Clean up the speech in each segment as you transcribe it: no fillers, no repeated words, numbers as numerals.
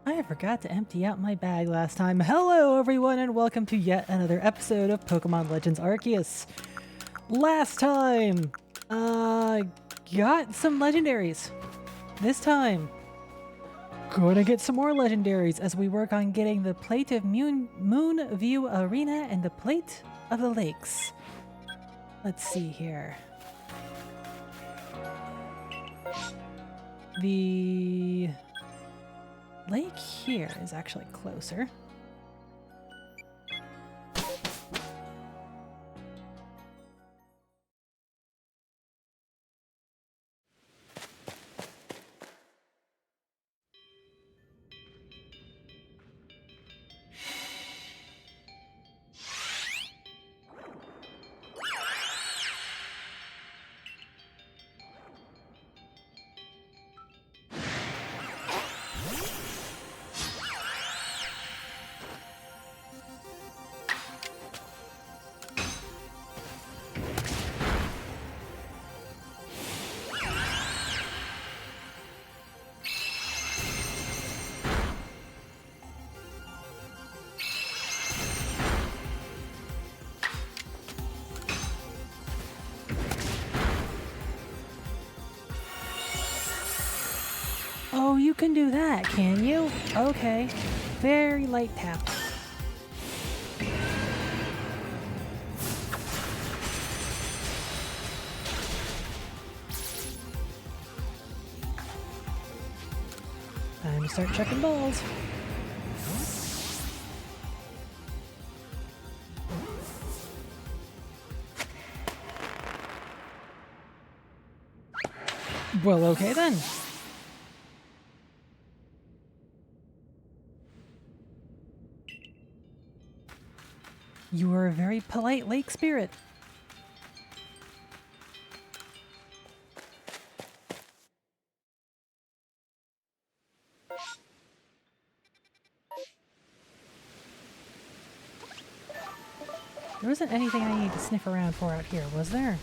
I forgot to empty out my bag last time. Hello everyone and welcome to yet another episode of Pokemon Legends Arceus. Last time, got some legendaries. This time, gonna get some more legendaries as we work on getting the Plate of Moonview Arena and the Plate of the Lakes. Let's see here. The lake here is actually closer. Oh, you can do that, can you? Okay. Very light tap. Time to start checking balls. Well, okay then. You are a very polite lake spirit. There wasn't anything I need to sniff around for out here, was there?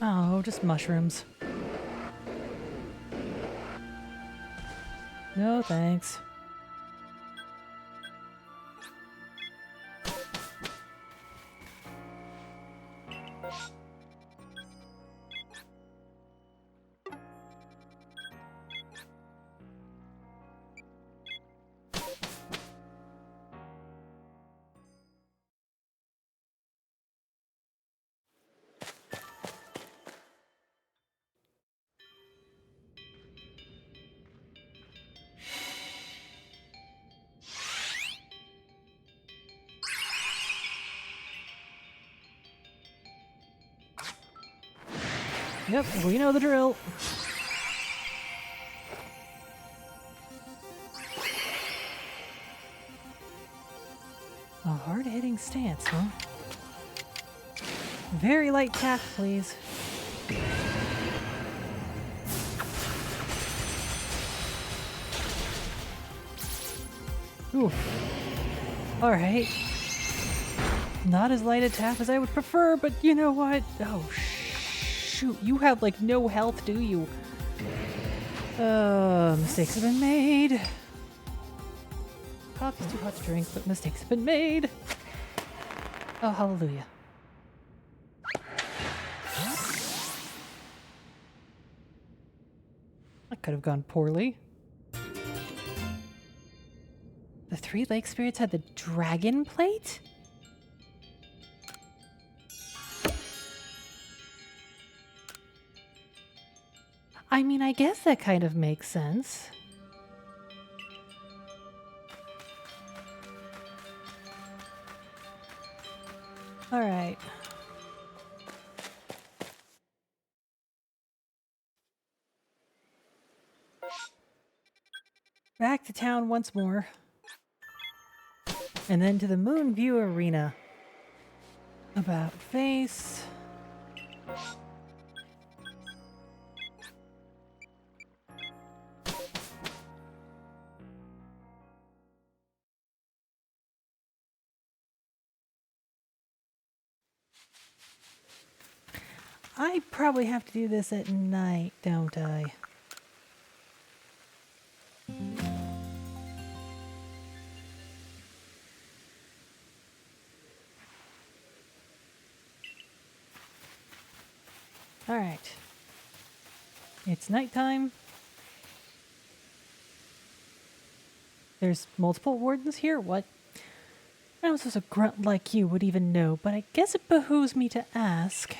Oh, just mushrooms. No thanks. Yep, we know the drill. A hard-hitting stance, huh? Very light tap, please. Ooh. Alright. Not as light a tap as I would prefer, but you know what? Oh, shoot, you have like no health, do you? Mistakes have been made. Coffee's too hot to drink, but mistakes have been made. Oh, hallelujah. That could have gone poorly. The three lake spirits had the dragon plate? I mean, I guess that kind of makes sense. All right. Back to town once more. And then to the Moonview Arena. About face. I probably have to do this at night, don't I? Alright. It's nighttime. There's multiple wardens here? What? I don't suppose a grunt like you would even know, but I guess it behooves me to ask.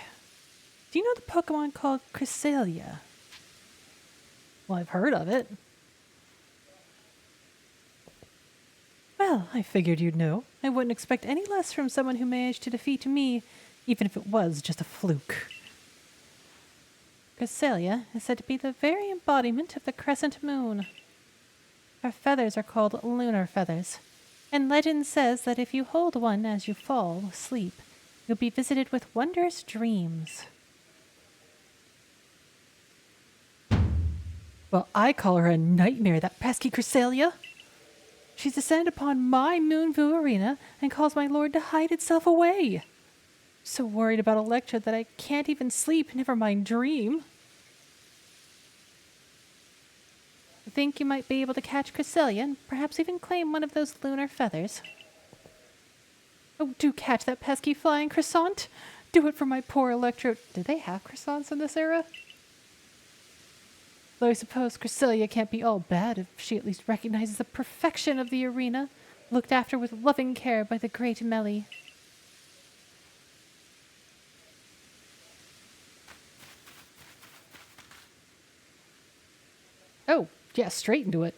Do you know the Pokémon called Cresselia? Well, I've heard of it. Well, I figured you'd know. I wouldn't expect any less from someone who managed to defeat me, even if it was just a fluke. Cresselia is said to be the very embodiment of the crescent moon. Her feathers are called lunar feathers, and legend says that if you hold one as you fall asleep, you'll be visited with wondrous dreams. Well, I call her a nightmare, that pesky Cresselia. She's descended upon my Moonview Arena and caused my lord to hide itself away. So worried about Electra that I can't even sleep, never mind dream. I think you might be able to catch Cresselia and perhaps even claim one of those lunar feathers. Oh, do catch that pesky flying croissant! Do it for my poor Electro. Do they have croissants in this era? Though I suppose Cresselia can't be all bad if she at least recognizes the perfection of the arena, looked after with loving care by the great Melly. Oh, yeah, straight into it.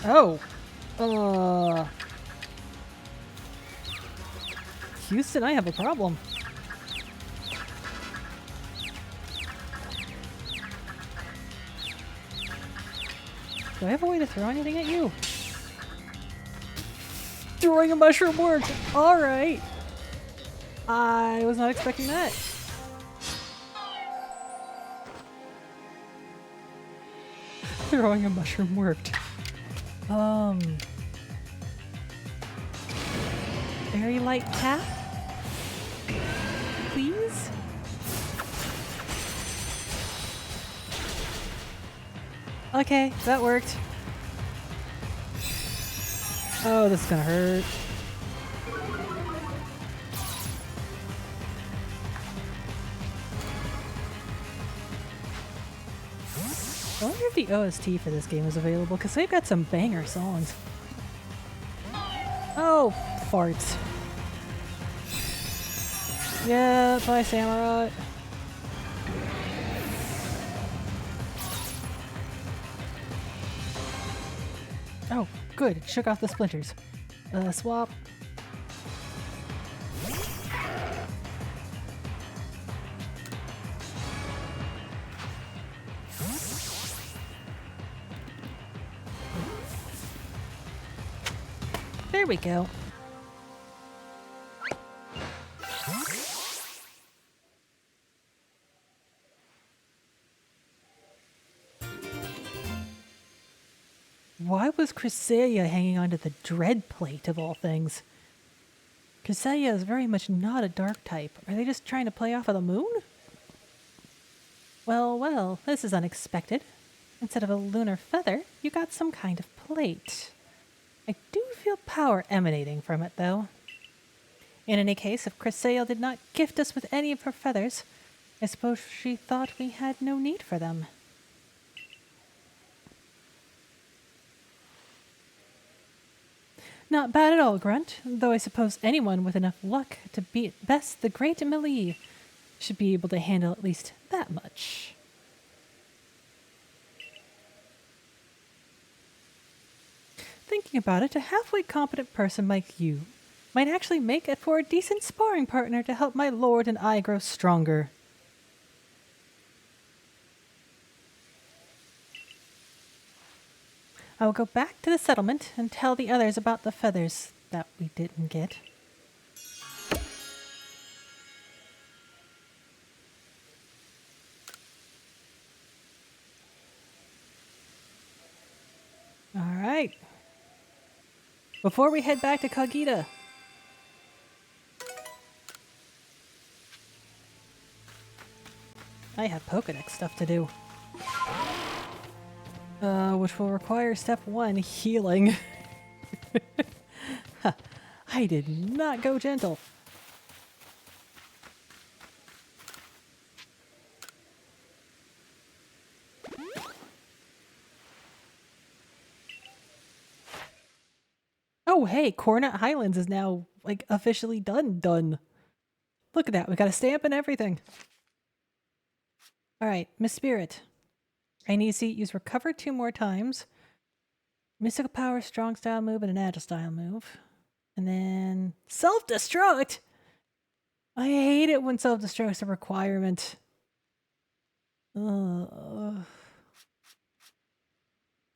Oh. Houston, I have a problem. Do I have a way to throw anything at you? Throwing a mushroom worked! Alright! I was not expecting that. Throwing a mushroom worked. Very light tap? Please? Okay, that worked. Oh, this is gonna hurt. I wonder if the OST for this game is available, because they've got some banger songs. Oh, farts. Yeah, bye, Samurai. Oh, good. It shook off the splinters. Swap. There we go. Why was Cresselia hanging onto the dread plate of all things? Cresselia is very much not a dark type. Are they just trying to play off of the moon? Well, well, this is unexpected. Instead of a lunar feather, you got some kind of plate. I do feel power emanating from it, though. In any case, if Cresselia did not gift us with any of her feathers, I suppose she thought we had no need for them. Not bad at all, Grunt, though I suppose anyone with enough luck to be at best the great Melee should be able to handle at least that much. Thinking about it, a halfway competent person like you Might actually make it for a decent sparring partner to help my lord and I grow stronger. I will go back to the settlement and tell the others about the feathers that we didn't get. All right. Before we head back to Kagita, I have Pokedex stuff to do. Which will require step 1, healing. I did not go gentle. Oh, hey, Cornet Highlands is now, like, officially done. Look at that, we got a stamp and everything. Alright, Miss Spirit. I need to see it use Recover 2 more times. Mystical Power, Strong Style move, and an Agile Style move. And then... Self-Destruct! I hate it when Self-Destruct's a requirement.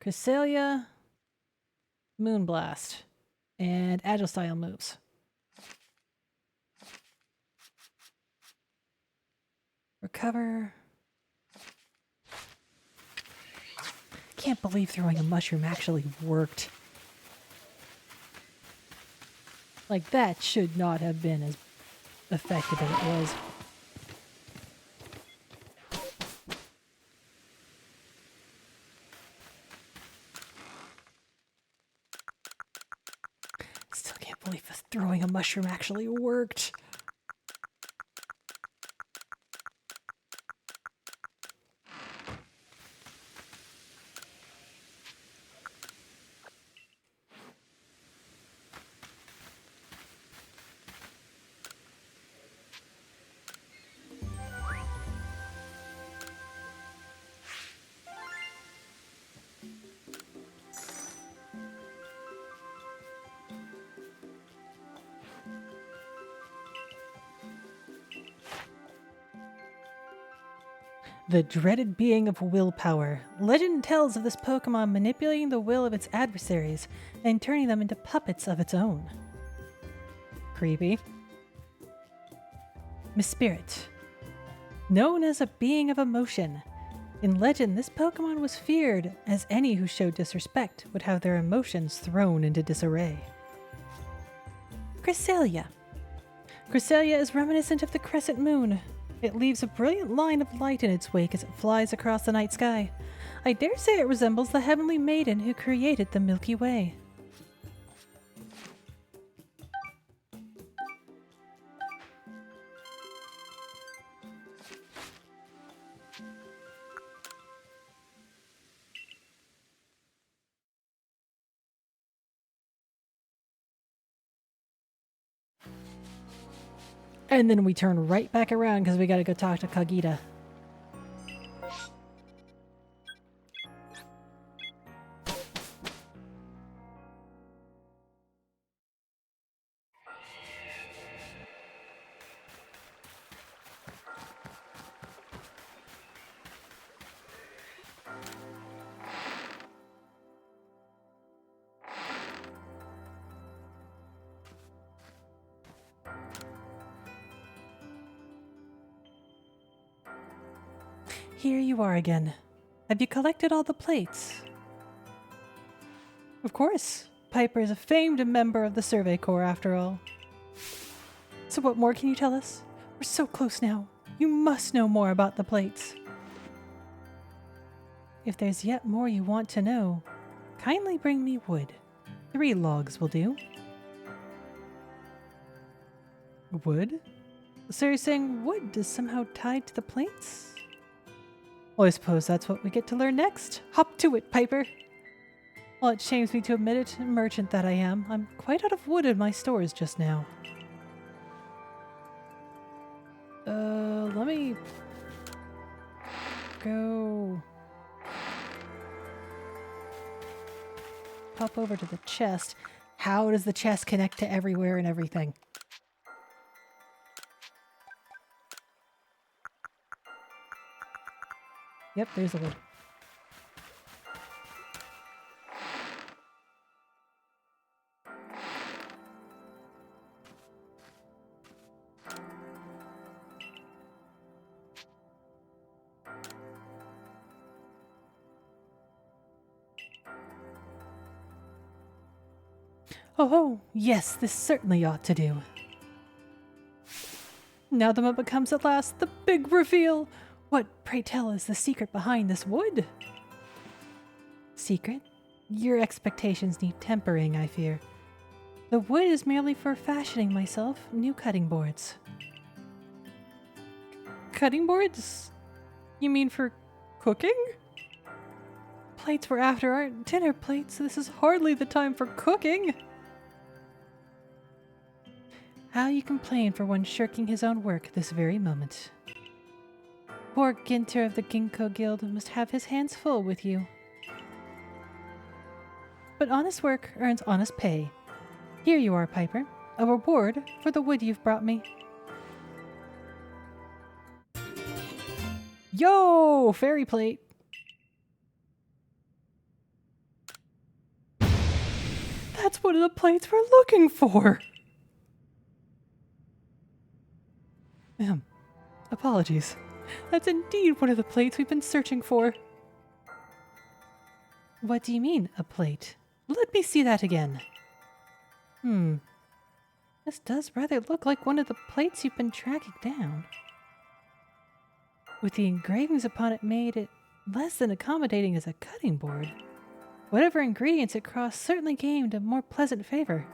Cresselia, Moonblast, and Agile Style moves. Recover. Can't believe throwing a mushroom actually worked. Like, that should not have been as effective as it was. Still can't believe throwing a mushroom actually worked. The dreaded being of willpower. Legend tells of this Pokemon manipulating the will of its adversaries and turning them into puppets of its own. Creepy. Miss Spirit. Known as a being of emotion. In legend, this Pokemon was feared, as any who showed disrespect would have their emotions thrown into disarray. Cresselia. Cresselia is reminiscent of the crescent moon. It leaves a brilliant line of light in its wake as it flies across the night sky. I dare say it resembles the heavenly maiden who created the Milky Way. And then we turn right back around because we gotta go talk to Kagita. Here you are again. Have you collected all the plates? Of course. Piper is a famed member of the Survey Corps, after all. So what more can you tell us? We're so close now. You must know more about the plates. If there's yet more you want to know, kindly bring me wood. 3 logs will do. Wood? So you're saying wood is somehow tied to the plates? Well, I suppose that's what we get to learn next. Hop to it, Piper! While it shames me to admit it, merchant that I am, I'm quite out of wood in my stores just now. Let me go pop over to the chest. How does the chest connect to everywhere and everything? Yep, there's the wood. Oh, yes, this certainly ought to do. Now the moment comes at last, the big reveal! What, pray tell, is the secret behind this wood? Secret? Your expectations need tempering, I fear. The wood is merely for fashioning myself new cutting boards. Cutting boards? You mean for cooking? Plates we're after aren't dinner plates, so this is hardly the time for cooking. How you complain for one shirking his own work this very moment. Poor Ginter of the Ginkgo Guild must have his hands full with you. But honest work earns honest pay. Here you are, Piper. A reward for the wood you've brought me. Yo! Fairy plate! That's one of the plates we're looking for! Apologies. That's indeed one of the plates we've been searching for. What do you mean, a plate? Let me see that again. This does rather look like one of the plates you've been tracking down. With the engravings upon it made it less than accommodating as a cutting board. Whatever ingredients it crossed certainly gained a more pleasant favor.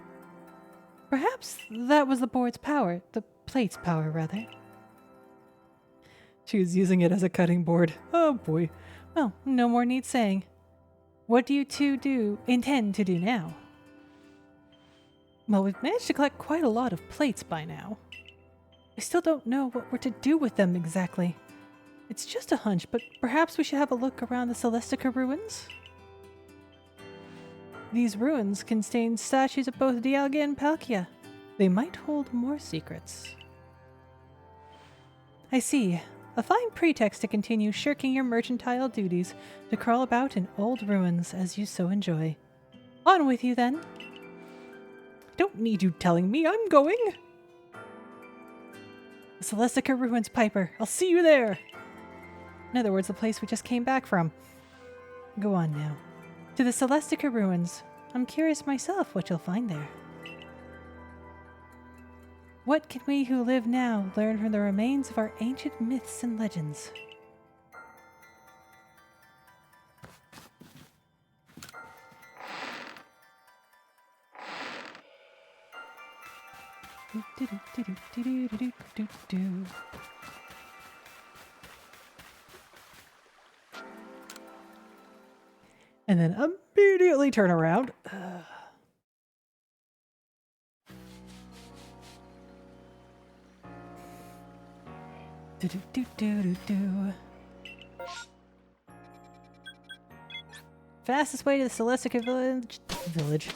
Perhaps that was the board's power, the plate's power, rather. She was using it as a cutting board. Oh boy. Well, no more need saying. What do you two intend to do now? Well, we've managed to collect quite a lot of plates by now. I still don't know what we're to do with them exactly. It's just a hunch, but perhaps we should have a look around the Celestica ruins? These ruins contain statues of both Dialga and Palkia. They might hold more secrets. I see. A fine pretext to continue shirking your mercantile duties, to crawl about in old ruins as you so enjoy. On with you, then. Don't need you telling me, I'm going. The Celestica ruins, Piper. I'll see you there. In other words, the place we just came back from. Go on now. To the Celestica ruins. I'm curious myself what you'll find there. What can we who live now learn from the remains of our ancient myths and legends? And then immediately turn around. Fastest way to the Celestica village.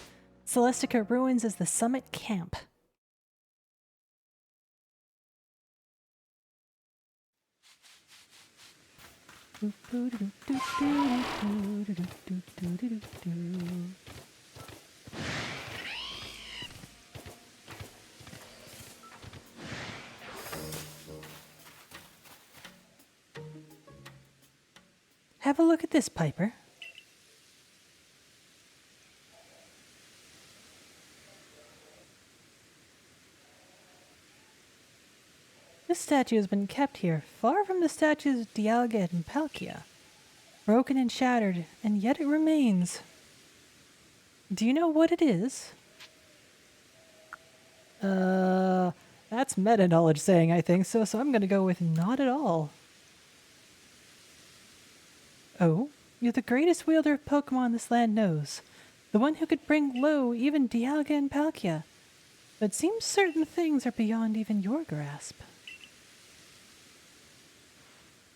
Celestica ruins is the summit camp. Have a look at this, Piper. This statue has been kept here, far from the statues of Dialga and Palkia. Broken and shattered, and yet it remains. Do you know what it is? That's meta knowledge saying I think so I'm gonna go with not at all. Oh, you're the greatest wielder of Pokémon this land knows. The one who could bring low even Dialga and Palkia. But seems certain things are beyond even your grasp.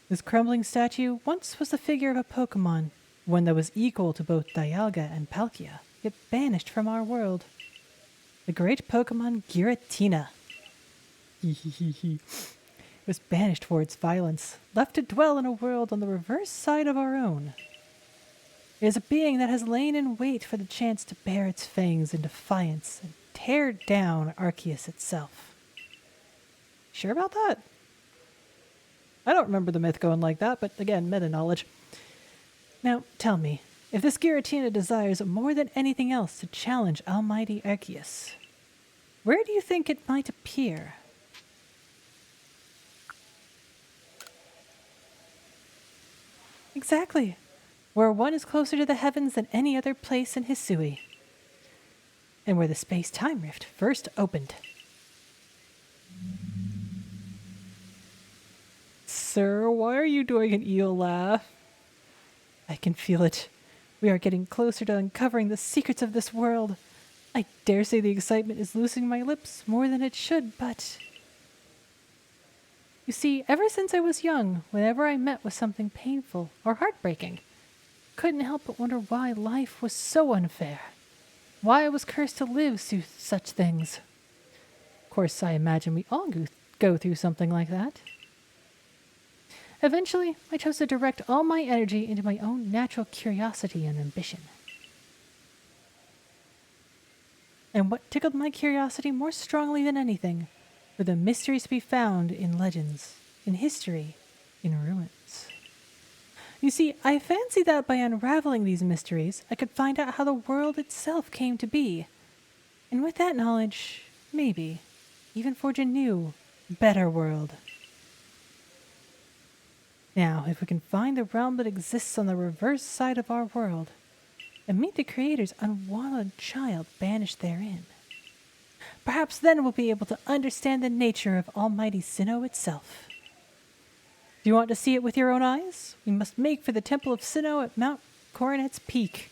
This crumbling statue once was the figure of a Pokémon, one that was equal to both Dialga and Palkia, yet banished from our world. the great Pokemon Giratina. It was banished for its violence, left to dwell in a world on the reverse side of our own. It is a being that has lain in wait for the chance to bare its fangs in defiance and tear down Arceus itself. Sure about that? I don't remember the myth going like that, but again, meta-knowledge. Now, tell me, if this Giratina desires more than anything else to challenge Almighty Arceus, where do you think it might appear? Exactly. Where one is closer to the heavens than any other place in Hisui. And where the space-time rift first opened. Sir, why are you doing an eel laugh? I can feel it. We are getting closer to uncovering the secrets of this world. I dare say the excitement is loosening my lips more than it should, but... You see, ever since I was young, whenever I met with something painful or heartbreaking, couldn't help but wonder why life was so unfair. Why I was cursed to live through such things. Of course, I imagine we all go through something like that. Eventually, I chose to direct all my energy into my own natural curiosity and ambition. And what tickled my curiosity more strongly than anything were the mysteries to be found in legends, in history, in ruins. You see, I fancied that by unraveling these mysteries, I could find out how the world itself came to be. And with that knowledge, maybe, even forge a new, better world. Now, if we can find the realm that exists on the reverse side of our world, and meet the Creator's unwanted child banished therein, perhaps then we'll be able to understand the nature of Almighty Sinnoh itself. Do you want to see it with your own eyes? We must make for the Temple of Sinnoh at Mount Coronet's Peak.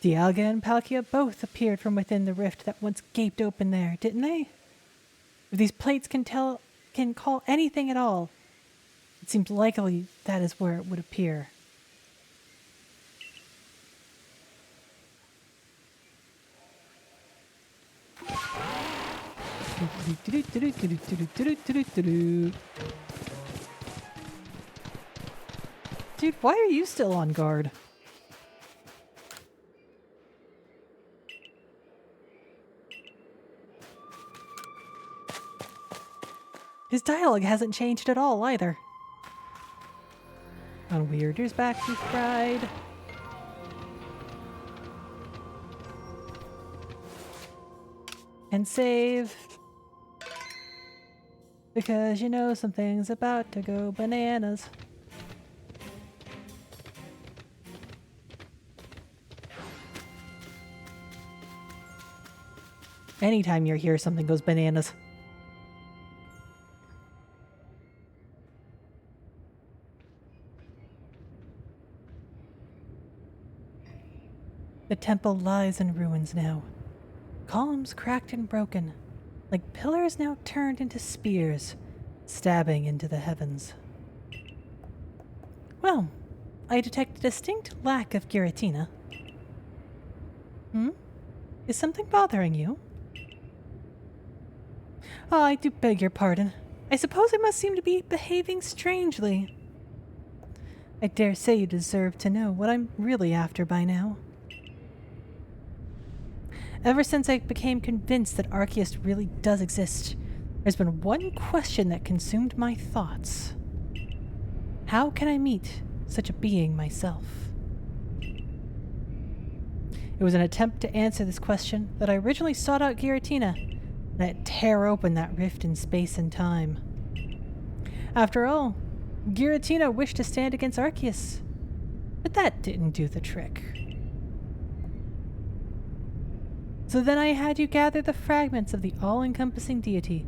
Dialga and Palkia both appeared from within the rift that once gaped open there, didn't they? If these plates can call anything at all, it seems likely that is where it would appear. Dude, why are you still on guard? His dialogue hasn't changed at all either. On Weirder's back we fried. And save. Because you know something's about to go bananas. Anytime you're here, something goes bananas. The temple lies in ruins now. Columns cracked and broken, like pillars now turned into spears, stabbing into the heavens. Well, I detect a distinct lack of Giratina. Is something bothering you? Oh, I do beg your pardon. I suppose I must seem to be behaving strangely. I dare say you deserve to know what I'm really after by now. Ever since I became convinced that Arceus really does exist, there's been one question that consumed my thoughts. How can I meet such a being myself? It was an attempt to answer this question that I originally sought out Giratina, and I tear open that rift in space and time. After all, Giratina wished to stand against Arceus, but that didn't do the trick. So then I had you gather the fragments of the all-encompassing deity,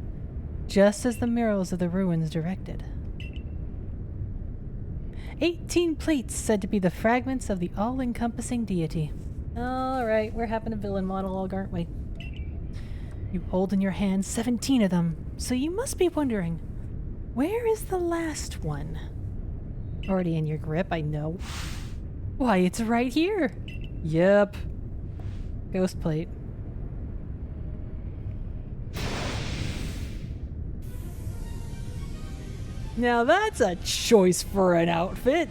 just as the murals of the ruins directed. 18 plates said to be the fragments of the all-encompassing deity. Alright, we're having a villain monologue, aren't we? You hold in your hand 17 of them, so you must be wondering, where is the last one? Already in your grip, I know. Why, it's right here! Yep. Ghost plate. Now that's a choice for an outfit.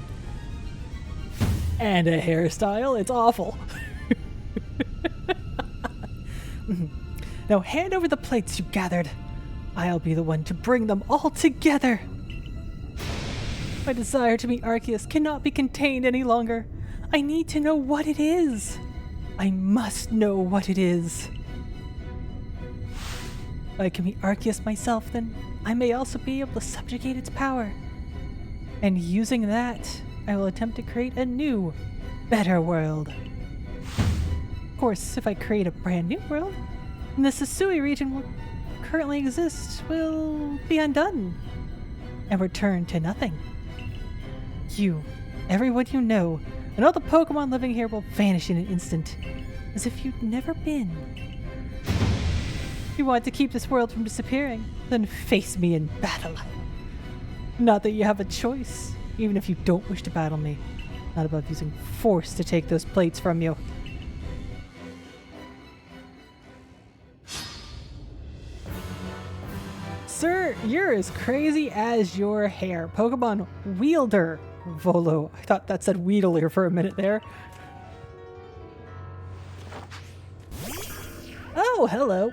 And a hairstyle. It's awful. Now hand over the plates you gathered. I'll be the one to bring them all together. My desire to meet Arceus cannot be contained any longer. I need to know what it is. I must know what it is. If I can meet Arceus myself, then I may also be able to subjugate its power. And using that, I will attempt to create a new, better world. Of course, if I create a brand new world, then the Sasui region will currently exist will be undone and return to nothing. You, everyone you know, and all the Pokemon living here will vanish in an instant, as if you'd never been. If you want to keep this world from disappearing, then face me in battle. Not that you have a choice, even if you don't wish to battle me. Not above using force to take those plates from you. Sir, you're as crazy as your hair. Pokemon Wielder Volo. I thought that said Weedler for a minute there. Oh, hello.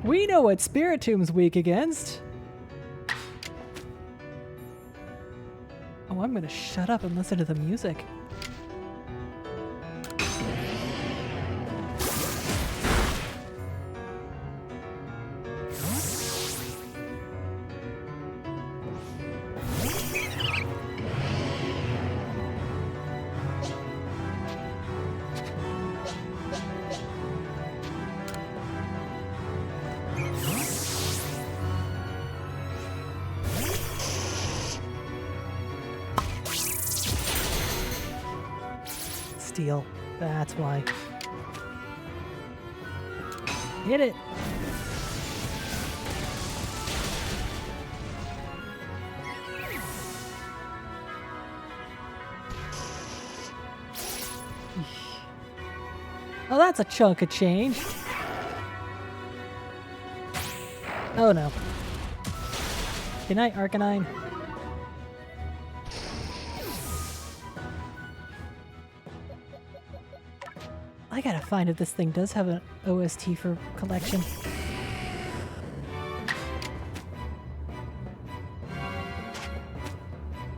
We know what Spiritom's weak against. Oh, I'm gonna shut up and listen to the music. Steel. That's why. Hit it. Oh, that's a chunk of change. Oh no. Good night, Arcanine. I gotta find if this thing does have an OST for collection.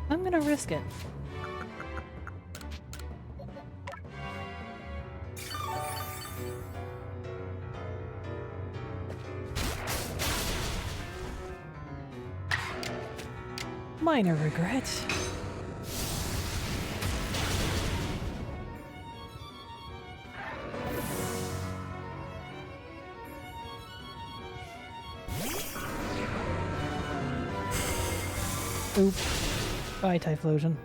I'm gonna risk it. Minor regret. Oop. Bye, Typhlosion.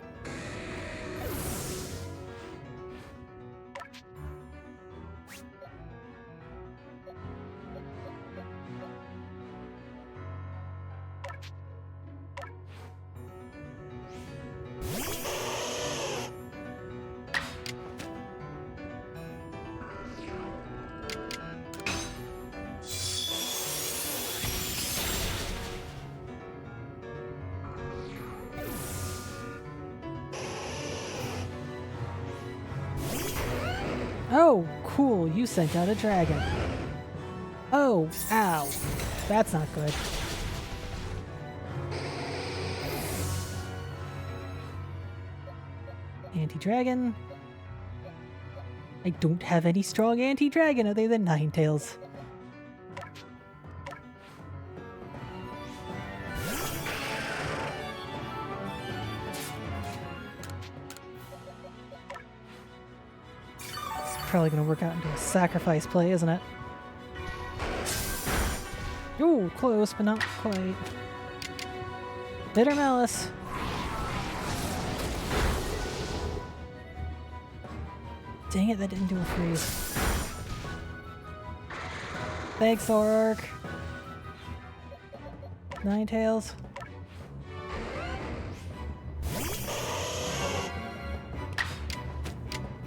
Oh, cool, you sent out a dragon. Oh, ow. That's not good. Anti-dragon. I don't have any strong anti-dragon other than Ninetales. Probably gonna work out into a sacrifice play, isn't it? Ooh, close, but not quite. Bitter Malice. Dang it, that didn't do a freeze. Thanks, Orc. Ninetales.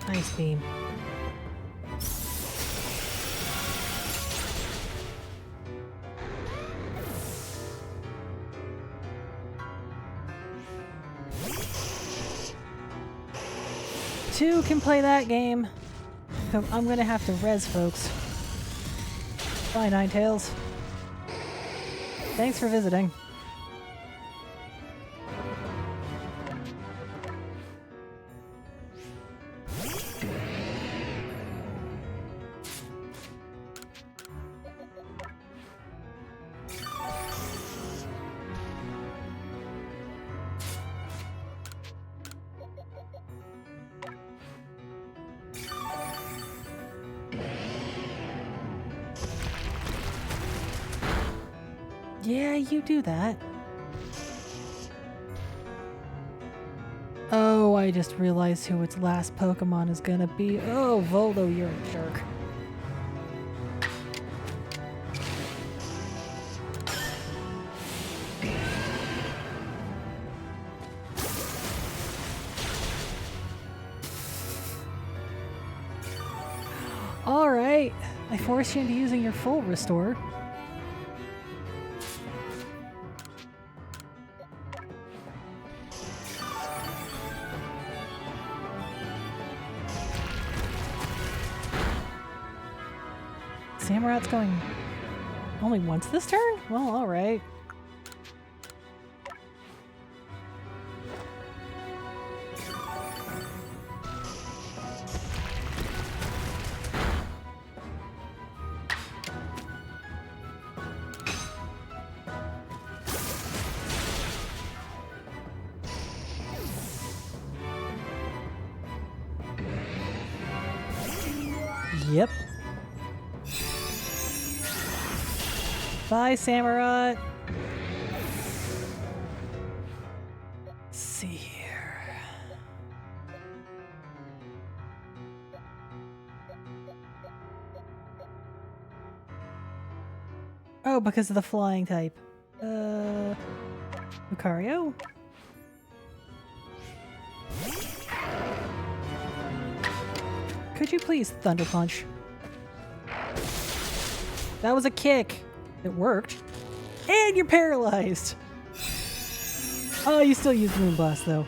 Ice Beam. 2 can play that game. So I'm gonna have to res folks. Bye, Ninetales. Thanks for visiting. Yeah, you do that. Oh, I just realized who its last Pokemon is gonna be. Oh, Voldo, you're a jerk. Alright, I forced you into using your full restore. Samurot's going only once this turn? Well, alright. Yep. Bye, Samurott. Let's see here. Oh, because of the flying type. Lucario? Could you please Thunder Punch? That was a kick. It worked. And you're paralyzed! Oh, you still use Moonblast though.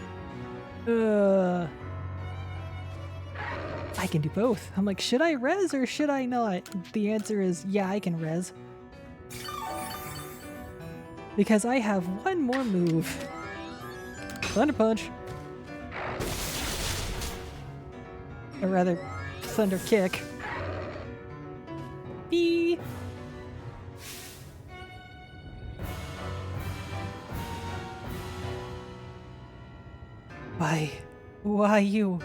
I can do both. I'm like, should I res or should I not? The answer is, yeah, I can res. Because I have one more move. Thunder Punch. Or rather, Thunder Kick. Bee! Why you?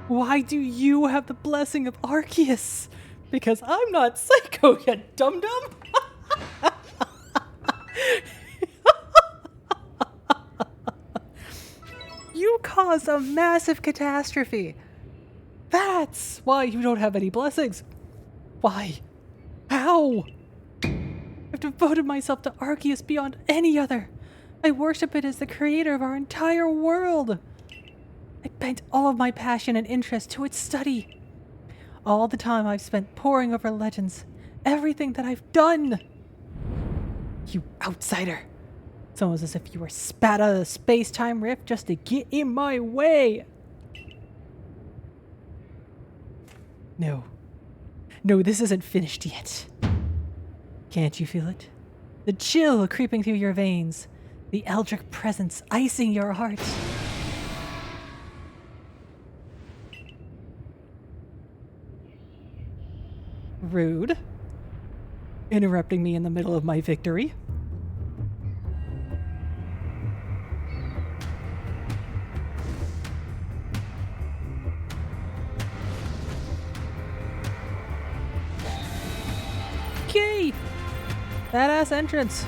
Why do you have the blessing of Arceus? Because I'm not psycho, you dum-dum! You caused a massive catastrophe! That's why you don't have any blessings! Why? How? I've devoted myself to Arceus beyond any other! I worship it as the creator of our entire world! I bent all of my passion and interest to its study. All the time I've spent poring over legends, everything that I've done. You outsider. It's almost as if you were spat out of the space-time rift just to get in my way. No. No, this isn't finished yet. Can't you feel it? The chill creeping through your veins. The eldritch presence icing your heart. Rude. Interrupting me in the middle of my victory. Okay! Badass entrance.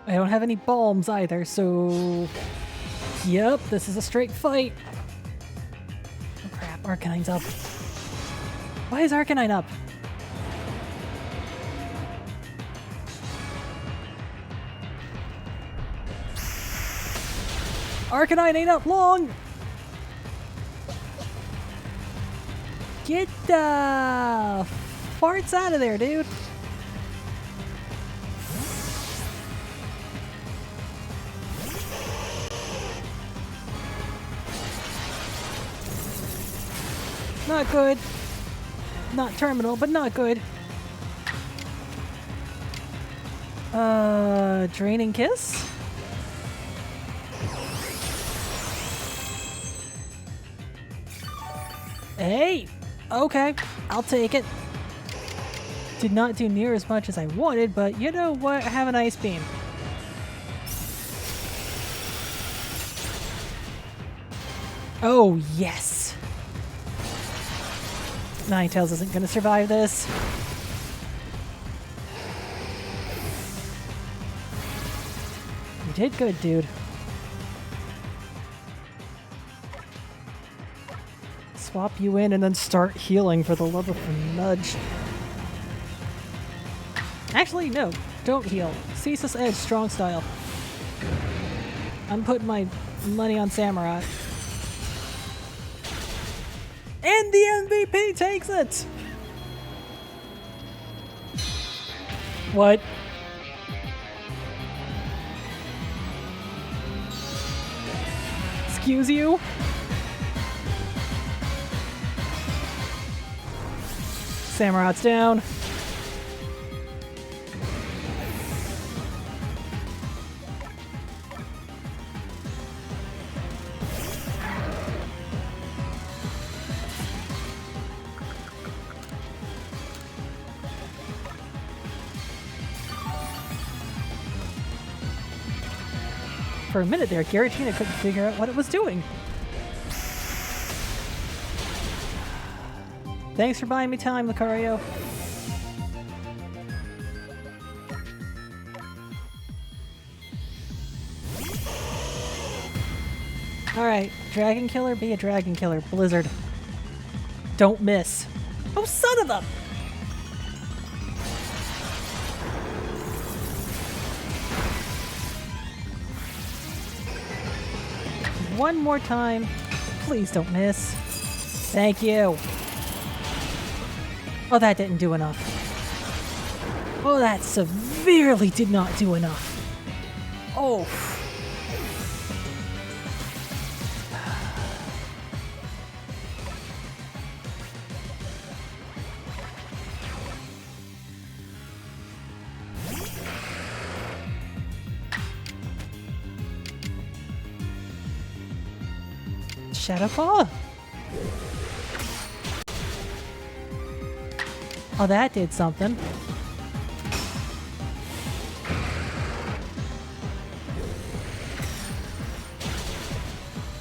I don't have any bombs either, so... Yep, this is a straight fight. Oh crap, Arcanine's up. Why is Arcanine up? Arcanine ain't up long! Get the farts out of there, dude. Not good. Not terminal, but not good. Draining kiss? Hey! Okay, I'll take it. Did not do near as much as I wanted, but you know what? I have an ice beam. Oh, yes! Ninetales isn't gonna survive this. You did good, dude. Swap you in and then start healing for the love of a nudge. Actually, no. Don't heal. Ceaseless Edge, strong style. I'm putting my money on Samurai. And the MVP takes it! What? Excuse you? Samurai's down. For a minute there, Giratina couldn't figure out what it was doing. Thanks for buying me time, Lucario. Alright, Dragon Killer, be a Dragon Killer. Blizzard. Don't miss. Oh, son of a... One more time. Please don't miss. Thank you. Oh, that didn't do enough. Oh, that severely did not do enough. Oh. Shadowfall? Oh, that did something.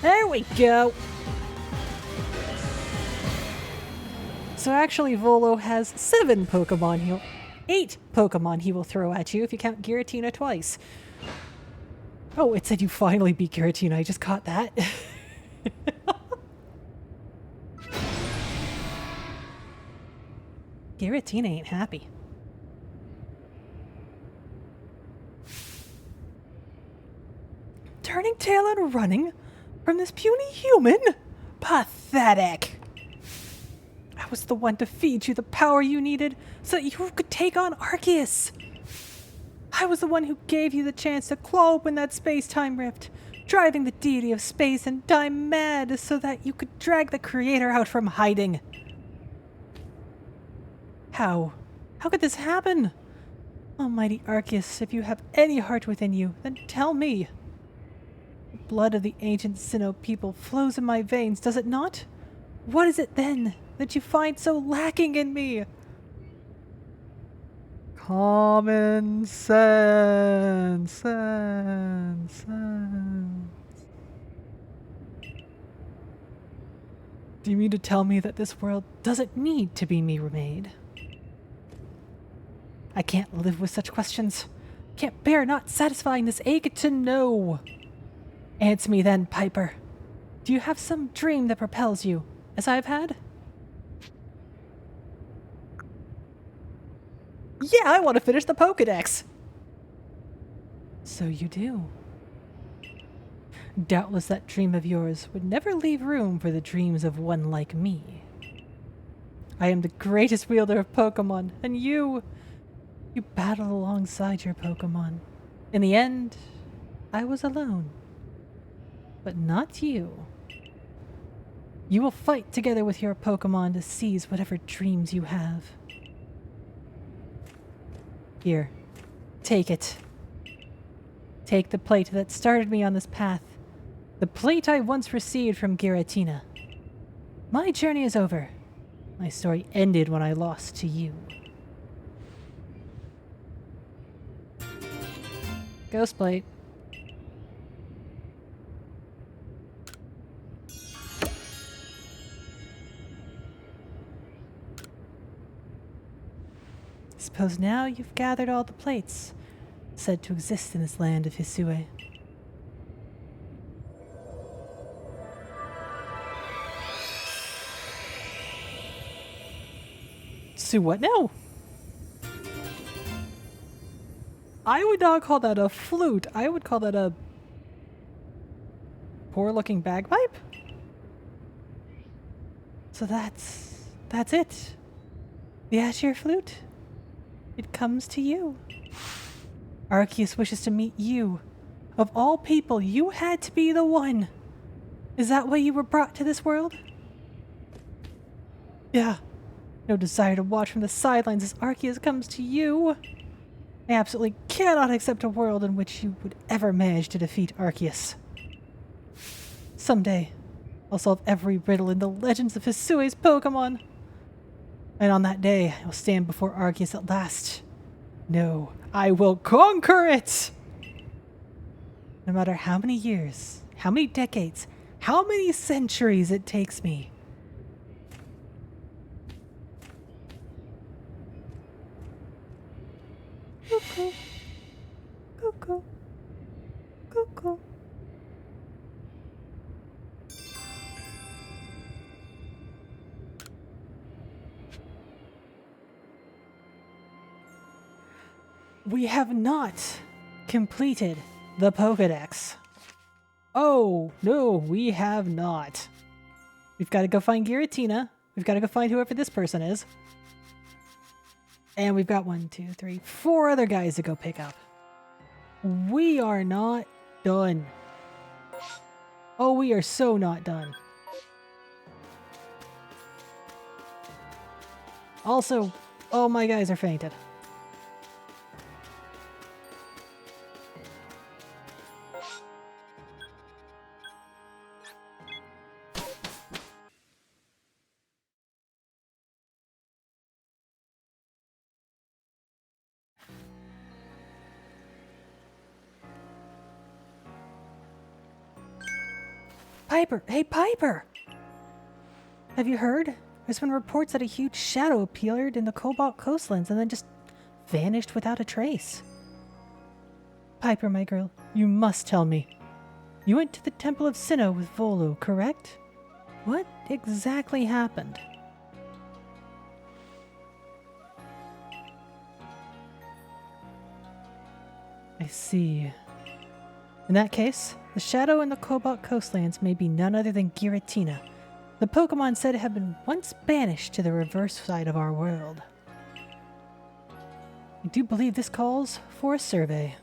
There we go! So actually Volo has 7 Pokemon 8 Pokemon he will throw at you if you count Giratina twice. Oh, it said you finally beat Giratina. I just caught that. Giratina ain't happy. Turning tail and running from this puny human? Pathetic! I was the one to feed you the power you needed so that you could take on Arceus. I was the one who gave you the chance to claw open that space-time rift, driving the deity of space and time mad so that you could drag the creator out from hiding. How? How could this happen? Almighty Arceus, if you have any heart within you, then tell me. The blood of the ancient Sinnoh people flows in my veins, does it not? What is it then that you find so lacking in me? Common sense. Do you mean to tell me that this world doesn't need to be me remade? I can't live with such questions. Can't bear not satisfying this ache to know. Answer me then, Piper. Do you have some dream that propels you, as I've had? Yeah, I want to finish the Pokédex. So you do. Doubtless that dream of yours would never leave room for the dreams of one like me. I am the greatest wielder of Pokémon, and you battle alongside your Pokémon. In the end, I was alone. But not you. You will fight together with your Pokémon to seize whatever dreams you have. Here, take it. Take the plate that started me on this path. The plate I once received from Giratina. My journey is over. My story ended when I lost to you. Ghost plate. Suppose now you've gathered all the plates said to exist in this land of Hisue. So what now? I would not call that a flute. I would call that a poor-looking bagpipe. So that's it. The Ashir flute. It comes to you. Arceus wishes to meet you. Of all people, you had to be the one. Is that why you were brought to this world? Yeah. No desire to watch from the sidelines as Arceus comes to you. I absolutely cannot accept a world in which you would ever manage to defeat Arceus. Someday, I'll solve every riddle in the legends of Hisui's Pokémon. And on that day, I will stand before Arceus at last. No, I will conquer it! No matter how many years, how many decades, how many centuries it takes me. Cuckoo. Cuckoo. Cuckoo. We have not completed the Pokédex. Oh, no, we have not. We've got to go find Giratina. We've got to go find whoever this person is. And we've got 4 other guys to go pick up. We are not done. Oh, we are so not done. Also, oh, my guys are fainted. Piper! Hey, Piper! Have you heard? There's been reports that a huge shadow appeared in the Cobalt Coastlands and then just vanished without a trace. Piper, my girl, you must tell me. You went to the Temple of Sinnoh with Volu, correct? What exactly happened? I see. In that case, the shadow in the Cobalt Coastlands may be none other than Giratina. The Pokémon said it had been once banished to the reverse side of our world. I do believe this calls for a survey.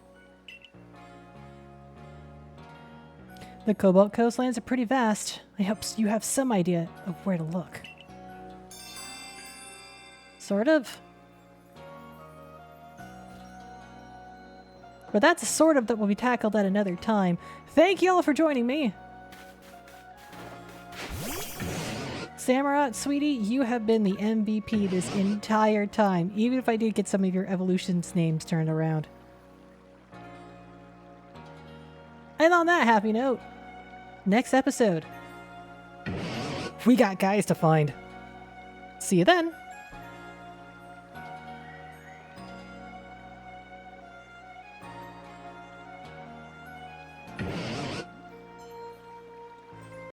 The Cobalt Coastlands are pretty vast. I hope you have some idea of where to look. Sort of. But that's a sort of that will be tackled at another time. Thank you all for joining me. Samurott, sweetie, you have been the MVP this entire time, even if I did get some of your evolution's names turned around. And on that happy note, next episode, we got guys to find. See you then.